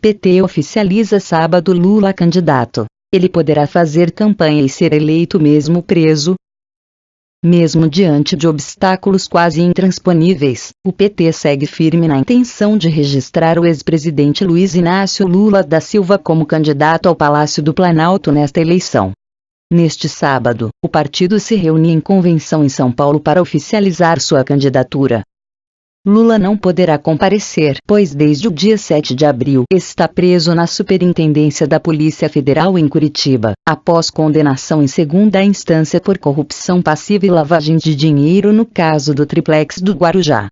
PT oficializa sábado Lula candidato. Ele poderá fazer campanha e ser eleito mesmo preso? Mesmo diante de obstáculos quase intransponíveis, o PT segue firme na intenção de registrar o ex-presidente Luiz Inácio Lula da Silva como candidato ao Palácio do Planalto nesta eleição. Neste sábado, o partido se reúne em convenção em São Paulo para oficializar sua candidatura. Lula não poderá comparecer, pois desde o dia 7 de abril está preso na Superintendência da Polícia Federal em Curitiba, após condenação em segunda instância por corrupção passiva e lavagem de dinheiro no caso do Triplex do Guarujá.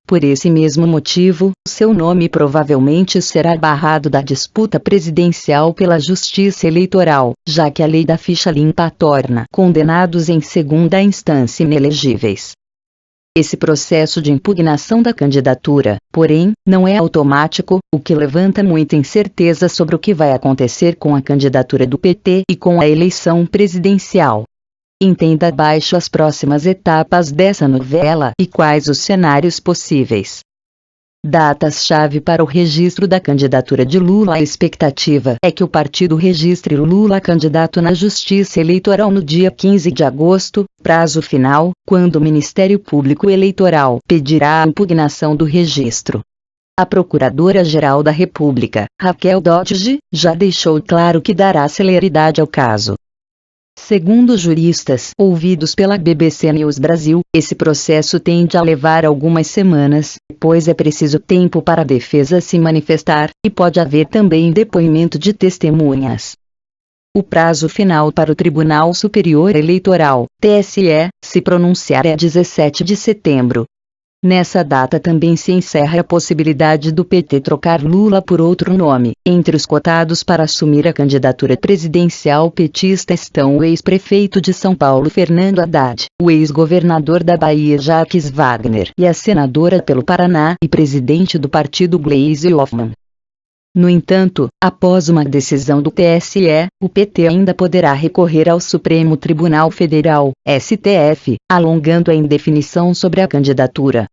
Por esse mesmo motivo, seu nome provavelmente será barrado da disputa presidencial pela Justiça Eleitoral, já que a lei da ficha limpa torna condenados em segunda instância inelegíveis. Esse processo de impugnação da candidatura, porém, não é automático, o que levanta muita incerteza sobre o que vai acontecer com a candidatura do PT e com a eleição presidencial. Entenda abaixo as próximas etapas dessa novela e quais os cenários possíveis. Datas-chave para o registro da candidatura de Lula. A expectativa é que o partido registre Lula candidato na Justiça Eleitoral no dia 15 de agosto, prazo final, quando o Ministério Público Eleitoral pedirá a impugnação do registro. A Procuradora-Geral da República, Raquel Dodge, já deixou claro que dará celeridade ao caso. Segundo juristas ouvidos pela BBC News Brasil, esse processo tende a levar algumas semanas, pois é preciso tempo para a defesa se manifestar, e pode haver também depoimento de testemunhas. O prazo final para o Tribunal Superior Eleitoral, TSE, se pronunciar é 17 de setembro. Nessa data também se encerra a possibilidade do PT trocar Lula por outro nome. Entre os cotados para assumir a candidatura presidencial petista estão o ex-prefeito de São Paulo Fernando Haddad, o ex-governador da Bahia Jacques Wagner e a senadora pelo Paraná e presidente do partido Gleisi Hoffmann. No entanto, após uma decisão do TSE, o PT ainda poderá recorrer ao Supremo Tribunal Federal, STF, alongando a indefinição sobre a candidatura.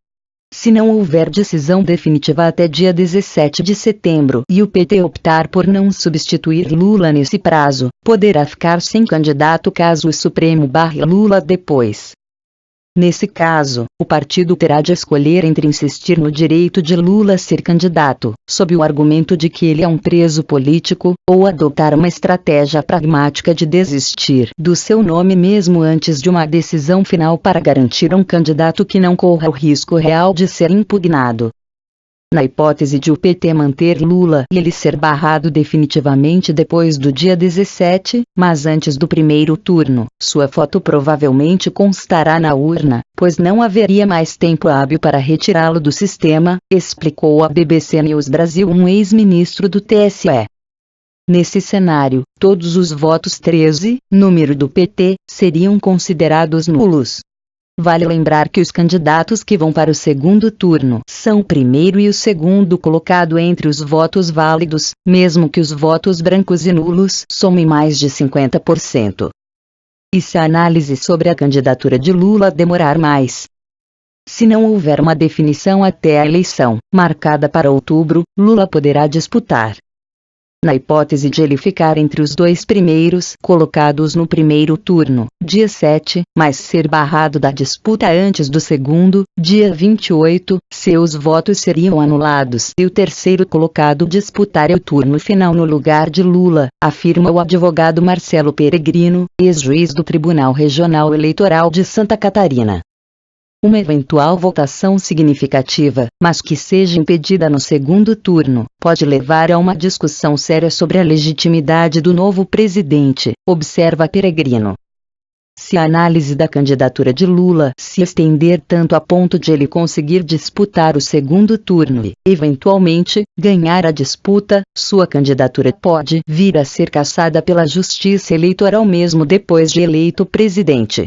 Se não houver decisão definitiva até dia 17 de setembro e o PT optar por não substituir Lula nesse prazo, poderá ficar sem candidato caso o Supremo barre Lula depois. Nesse caso, o partido terá de escolher entre insistir no direito de Lula ser candidato, sob o argumento de que ele é um preso político, ou adotar uma estratégia pragmática de desistir do seu nome mesmo antes de uma decisão final para garantir um candidato que não corra o risco real de ser impugnado. Na hipótese de o PT manter Lula e ele ser barrado definitivamente depois do dia 17, mas antes do primeiro turno, sua foto provavelmente constará na urna, pois não haveria mais tempo hábil para retirá-lo do sistema, explicou à BBC News Brasil um ex-ministro do TSE. Nesse cenário, todos os votos 13, número do PT, seriam considerados nulos. Vale lembrar que os candidatos que vão para o segundo turno são o primeiro e o segundo colocado entre os votos válidos, mesmo que os votos brancos e nulos somem mais de 50%. E se a análise sobre a candidatura de Lula demorar mais? Se não houver uma definição até a eleição, marcada para outubro, Lula poderá disputar. Na hipótese de ele ficar entre os dois primeiros colocados no primeiro turno, dia 7, mas ser barrado da disputa antes do segundo, dia 28, seus votos seriam anulados e o terceiro colocado disputaria o turno final no lugar de Lula, afirma o advogado Marcelo Peregrino, ex-juiz do Tribunal Regional Eleitoral de Santa Catarina. Uma eventual votação significativa, mas que seja impedida no segundo turno, pode levar a uma discussão séria sobre a legitimidade do novo presidente, observa Peregrino. Se a análise da candidatura de Lula se estender tanto a ponto de ele conseguir disputar o segundo turno e, eventualmente, ganhar a disputa, sua candidatura pode vir a ser cassada pela Justiça Eleitoral mesmo depois de eleito presidente.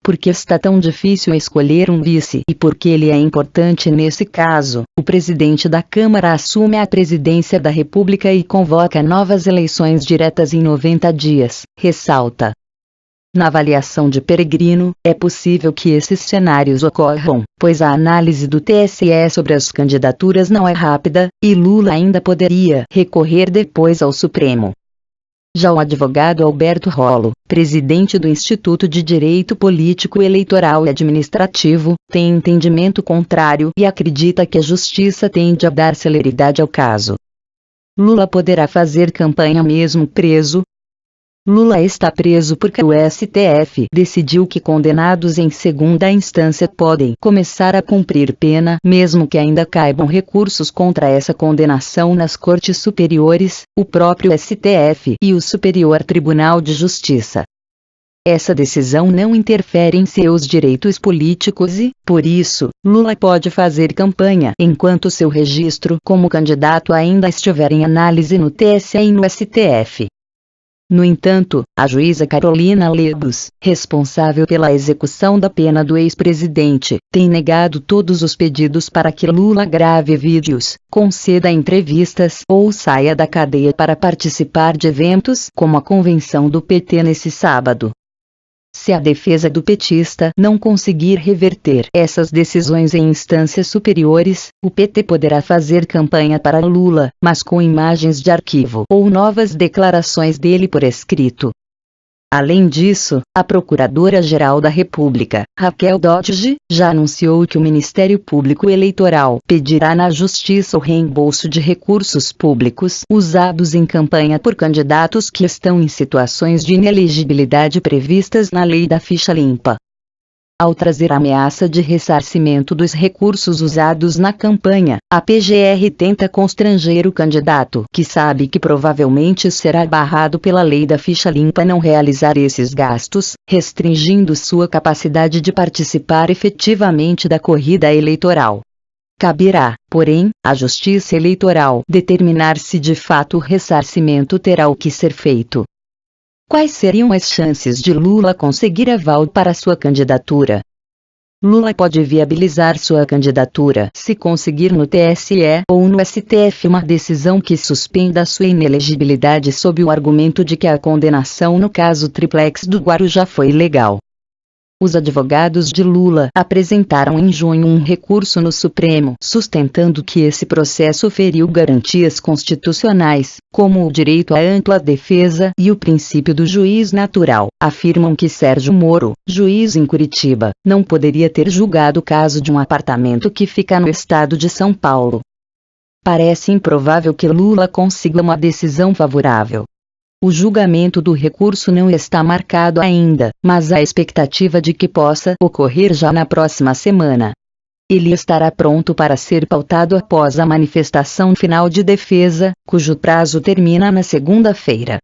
Por que está tão difícil escolher um vice e por que ele é importante nesse caso? O presidente da Câmara assume a presidência da República e convoca novas eleições diretas em 90 dias, ressalta. Na avaliação de Peregrino, é possível que esses cenários ocorram, pois a análise do TSE sobre as candidaturas não é rápida, e Lula ainda poderia recorrer depois ao Supremo. Já o advogado Alberto Rolo, presidente do Instituto de Direito Político Eleitoral e Administrativo, tem entendimento contrário e acredita que a justiça tende a dar celeridade ao caso. Lula poderá fazer campanha mesmo preso? Lula está preso porque o STF decidiu que condenados em segunda instância podem começar a cumprir pena, mesmo que ainda caibam recursos contra essa condenação nas cortes superiores, o próprio STF e o Superior Tribunal de Justiça. Essa decisão não interfere em seus direitos políticos e, por isso, Lula pode fazer campanha enquanto seu registro como candidato ainda estiver em análise no TSE e no STF. No entanto, a juíza Carolina Lebos, responsável pela execução da pena do ex-presidente, tem negado todos os pedidos para que Lula grave vídeos, conceda entrevistas ou saia da cadeia para participar de eventos como a convenção do PT nesse sábado. Se a defesa do petista não conseguir reverter essas decisões em instâncias superiores, o PT poderá fazer campanha para Lula, mas com imagens de arquivo ou novas declarações dele por escrito. Além disso, a Procuradora-Geral da República, Raquel Dodge, já anunciou que o Ministério Público Eleitoral pedirá na Justiça o reembolso de recursos públicos usados em campanha por candidatos que estão em situações de inelegibilidade previstas na Lei da Ficha Limpa. Ao trazer a ameaça de ressarcimento dos recursos usados na campanha, a PGR tenta constranger o candidato, que sabe que provavelmente será barrado pela Lei da Ficha Limpa, a não realizar esses gastos, restringindo sua capacidade de participar efetivamente da corrida eleitoral. Caberá, porém, à Justiça Eleitoral determinar se de fato o ressarcimento terá o que ser feito. Quais seriam as chances de Lula conseguir aval para sua candidatura? Lula pode viabilizar sua candidatura se conseguir no TSE ou no STF uma decisão que suspenda sua inelegibilidade sob o argumento de que a condenação no caso Triplex do Guarujá foi ilegal. Os advogados de Lula apresentaram em junho um recurso no Supremo, sustentando que esse processo feriu garantias constitucionais, como o direito à ampla defesa e o princípio do juiz natural. Afirmam que Sérgio Moro, juiz em Curitiba, não poderia ter julgado o caso de um apartamento que fica no estado de São Paulo. Parece improvável que Lula consiga uma decisão favorável. O julgamento do recurso não está marcado ainda, mas há expectativa de que possa ocorrer já na próxima semana. Ele estará pronto para ser pautado após a manifestação final de defesa, cujo prazo termina na segunda-feira.